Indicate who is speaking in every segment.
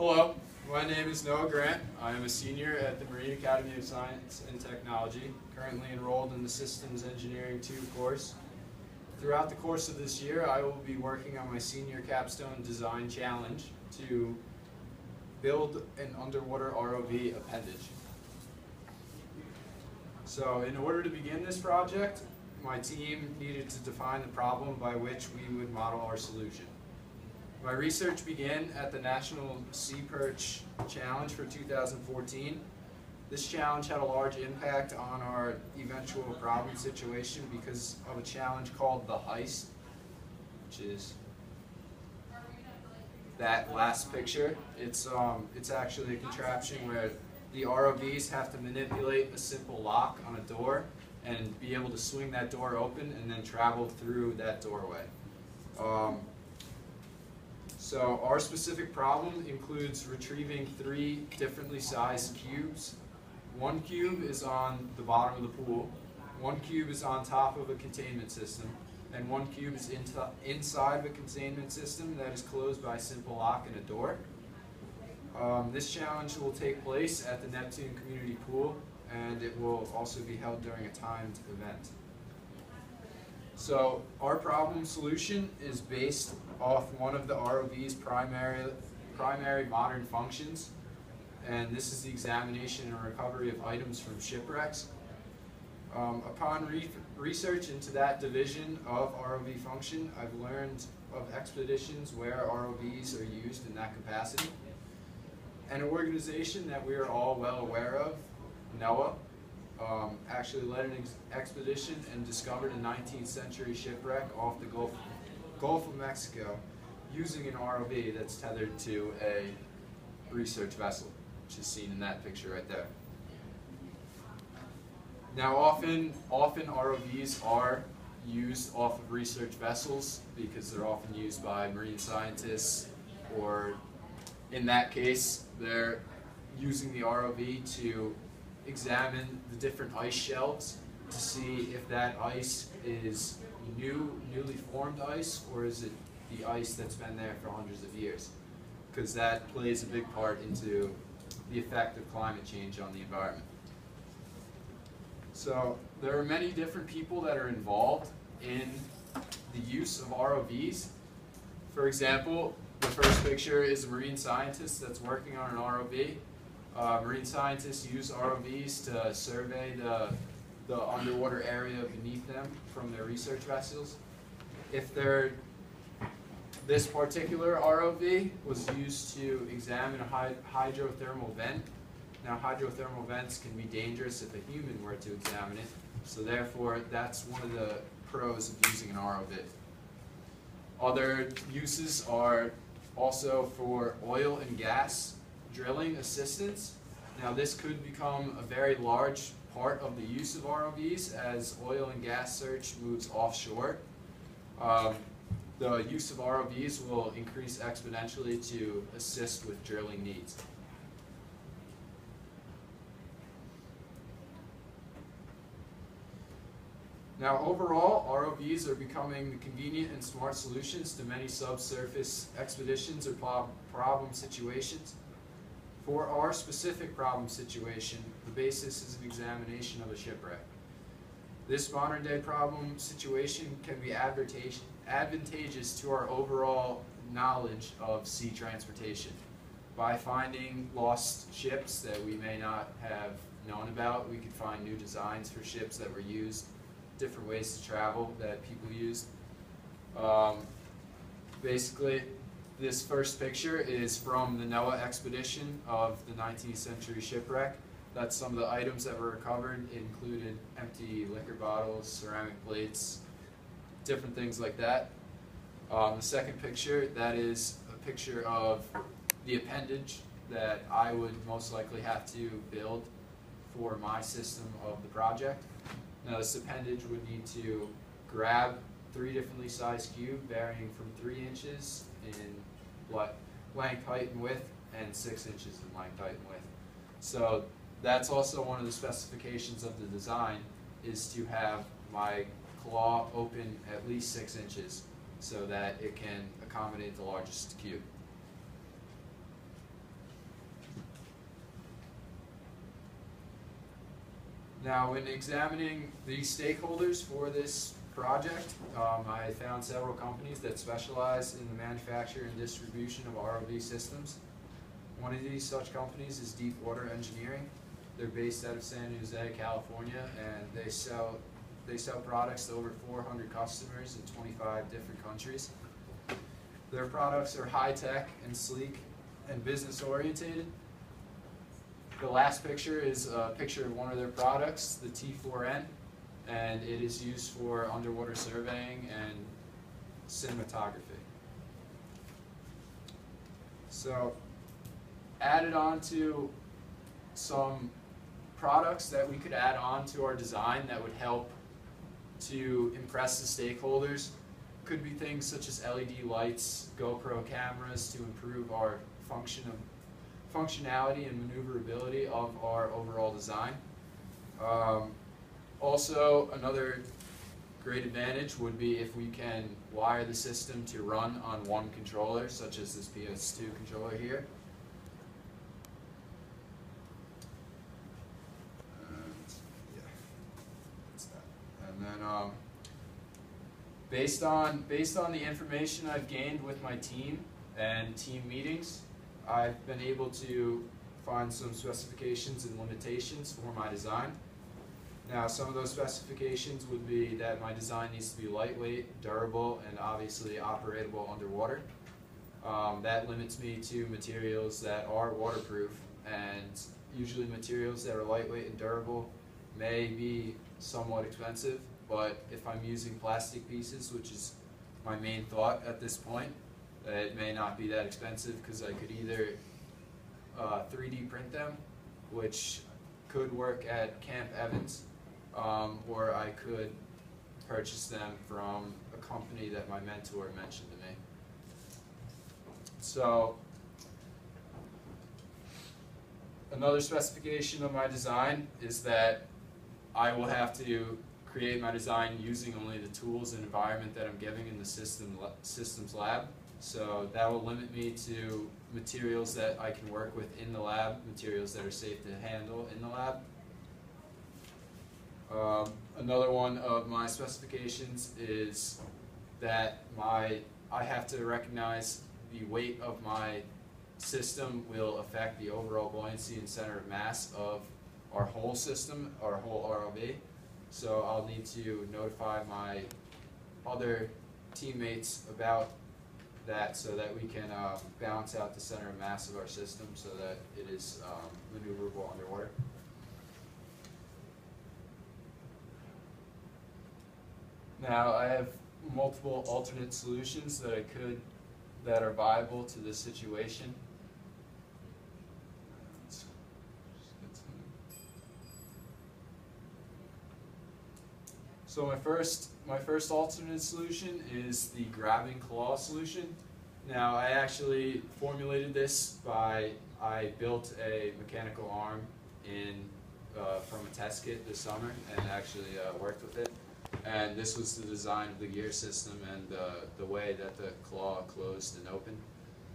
Speaker 1: Hello, my name is Noah Grant. I am a senior at the Marine Academy of Science and Technology, currently enrolled in the Systems Engineering 2 course. Throughout the course of this year, I will be working on my senior capstone design challenge to build an underwater ROV appendage. So in order to begin this project, my team needed to define the problem by which we would model our solution. My research began at the National Sea Perch Challenge for 2014. This challenge had a large impact on our eventual problem situation because of a challenge called the heist, which is that last picture. It's actually a contraption where the ROVs have to manipulate a simple lock on a door and be able to swing that door open and then travel through that doorway. So our specific problem includes retrieving 3 differently sized cubes. 1 cube is on the bottom of the pool, 1 cube is on top of a containment system, and 1 cube is inside of a containment system that is closed by a simple lock and a door. This challenge will take place at the Neptune Community Pool, and it will also be held during a timed event. So our problem solution is based off one of the ROV's primary modern functions, and this is the examination and recovery of items from shipwrecks. Upon research into that division of ROV function, I've learned of expeditions where ROVs are used in that capacity. An organization that we are all well aware of, NOAA, actually led an expedition and discovered a 19th century shipwreck off the Gulf of Mexico using an ROV that's tethered to a research vessel, which is seen in that picture right there. Now often ROVs are used off of research vessels because they're often used by marine scientists, or in that case they're using the ROV to examine the different ice shelves to see if that ice is newly formed ice, or is it the ice that's been there for hundreds of years, because that plays a big part into the effect of climate change on the environment. So there are many different people that are involved in the use of ROVs. For example, the first picture is a marine scientist that's working on an ROV. Marine scientists use ROVs to survey the underwater area beneath them from their research vessels. This particular ROV was used to examine a hydrothermal vent. Now, hydrothermal vents can be dangerous if a human were to examine it, so therefore that's one of the pros of using an ROV. Other uses are also for oil and gas drilling assistance. Now this could become a very large part of the use of ROVs as oil and gas search moves offshore. The use of ROVs will increase exponentially to assist with drilling needs. Now overall, ROVs are becoming convenient and smart solutions to many subsurface expeditions or problem situations. For our specific problem situation, the basis is an examination of a shipwreck. This modern day problem situation can be advantageous to our overall knowledge of sea transportation. By finding lost ships that we may not have known about, we could find new designs for ships that were used, different ways to travel that people used. Basically, this first picture is from the NOAA expedition of the 19th century shipwreck. That's some of the items that were recovered. It included empty liquor bottles, ceramic plates, different things like that. The second picture, that is a picture of the appendage that I would most likely have to build for my system of the project. Now this appendage would need to grab 3 differently sized cubes varying from 3 inches in length, height, and width, and 6 inches in length, height, and width. So that's also one of the specifications of the design, is to have my claw open at least 6 inches so that it can accommodate the largest cube. Now, when examining the stakeholders for this project, I found several companies that specialize in the manufacture and distribution of ROV systems. One of these such companies is Deepwater Engineering. They're based out of San Jose, California, and they sell products to over 400 customers in 25 different countries. Their products are high-tech and sleek and business-oriented. The last picture is a picture of one of their products, the T4N, and it is used for underwater surveying and cinematography. So, added on to some products that we could add on to our design that would help to impress the stakeholders could be things such as LED lights, GoPro cameras to improve our functionality and maneuverability of our overall design. Also, another great advantage would be if we can wire the system to run on one controller, such as this PS2 controller here. And then, based on the information I've gained with my team and team meetings, I've been able to find some specifications and limitations for my design. Now, some of those specifications would be that my design needs to be lightweight, durable, and obviously operatable underwater. That limits me to materials that are waterproof, and usually materials that are lightweight and durable may be somewhat expensive, but if I'm using plastic pieces, which is my main thought at this point, it may not be that expensive because I could either 3D print them, which could work at Camp Evans, or I could purchase them from a company that my mentor mentioned to me. So, another specification of my design is that I will have to create my design using only the tools and environment that I'm giving in the systems lab. So that will limit me to materials that I can work with in the lab, materials that are safe to handle in the lab. Another one of my specifications is that I have to recognize the weight of my system will affect the overall buoyancy and center of mass of our whole system, our whole ROV. So I'll need to notify my other teammates about that so that we can balance out the center of mass of our system so that it is maneuverable underwater. Now, I have multiple alternate solutions that are viable to this situation. So my first alternate solution is the grabbing claw solution. Now, I actually formulated this I built a mechanical arm from a test kit this summer and actually worked with it. And this was the design of the gear system and the way that the claw closed and opened.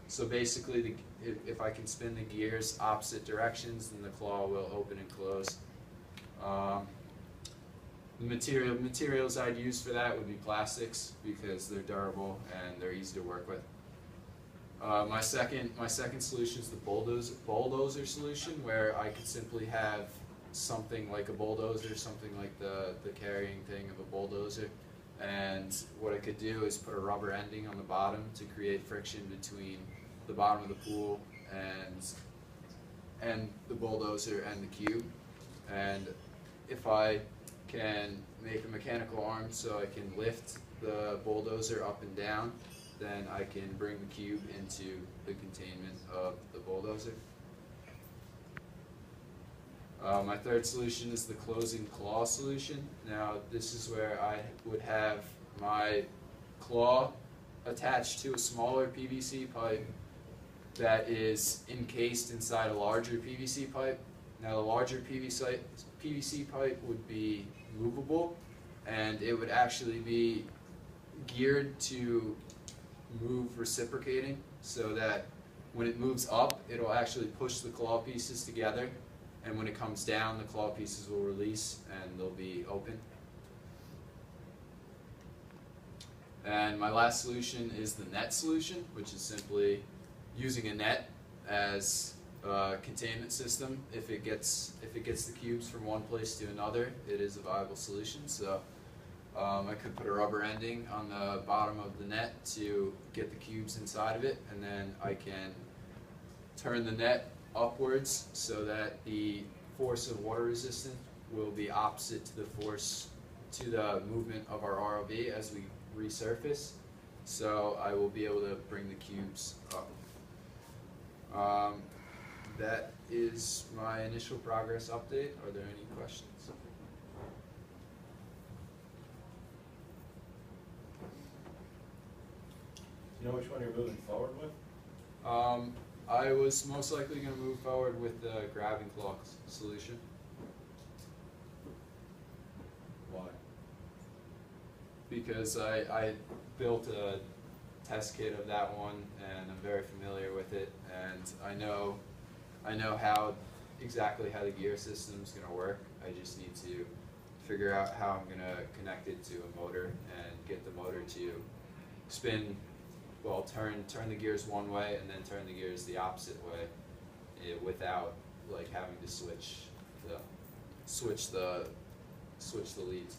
Speaker 1: So basically, if I can spin the gears opposite directions, then the claw will open and close. The materials I'd use for that would be plastics because they're durable and they're easy to work with. My second solution is the bulldozer solution, where I could simply have something like a bulldozer, something like the carrying thing of a bulldozer, and what I could do is put a rubber ending on the bottom to create friction between the bottom of the pool and the bulldozer and the cube. And if I can make a mechanical arm so I can lift the bulldozer up and down, then I can bring the cube into the containment of the bulldozer. My third solution is the closing claw solution. Now, this is where I would have my claw attached to a smaller PVC pipe that is encased inside a larger PVC pipe. Now, the larger PVC pipe would be movable, and it would actually be geared to move reciprocating, so that when it moves up, it'll actually push the claw pieces together, and when it comes down, the claw pieces will release and they'll be open. And my last solution is the net solution, which is simply using a net as a containment system. If it gets the cubes from one place to another, it is a viable solution. So I could put a rubber ending on the bottom of the net to get the cubes inside of it, and then I can turn the net upwards so that the force of water resistance will be opposite to the force to the movement of our ROV as we resurface. So I will be able to bring the cubes up. That is my initial progress update. Are there any questions?
Speaker 2: Do you know which one you're moving forward with?
Speaker 1: I was most likely going to move forward with the grabbing claw solution.
Speaker 2: Why?
Speaker 1: Because I built a test kit of that one, and I'm very familiar with it, and I know exactly how the gear system is going to work. I just need to figure out how I'm going to connect it to a motor and get the motor to spin, well, turn the gears one way and then turn the gears the opposite way, without like having to switch the leads.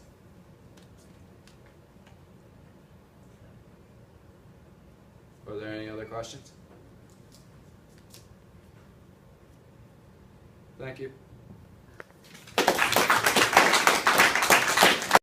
Speaker 1: Are there any other questions? Thank you.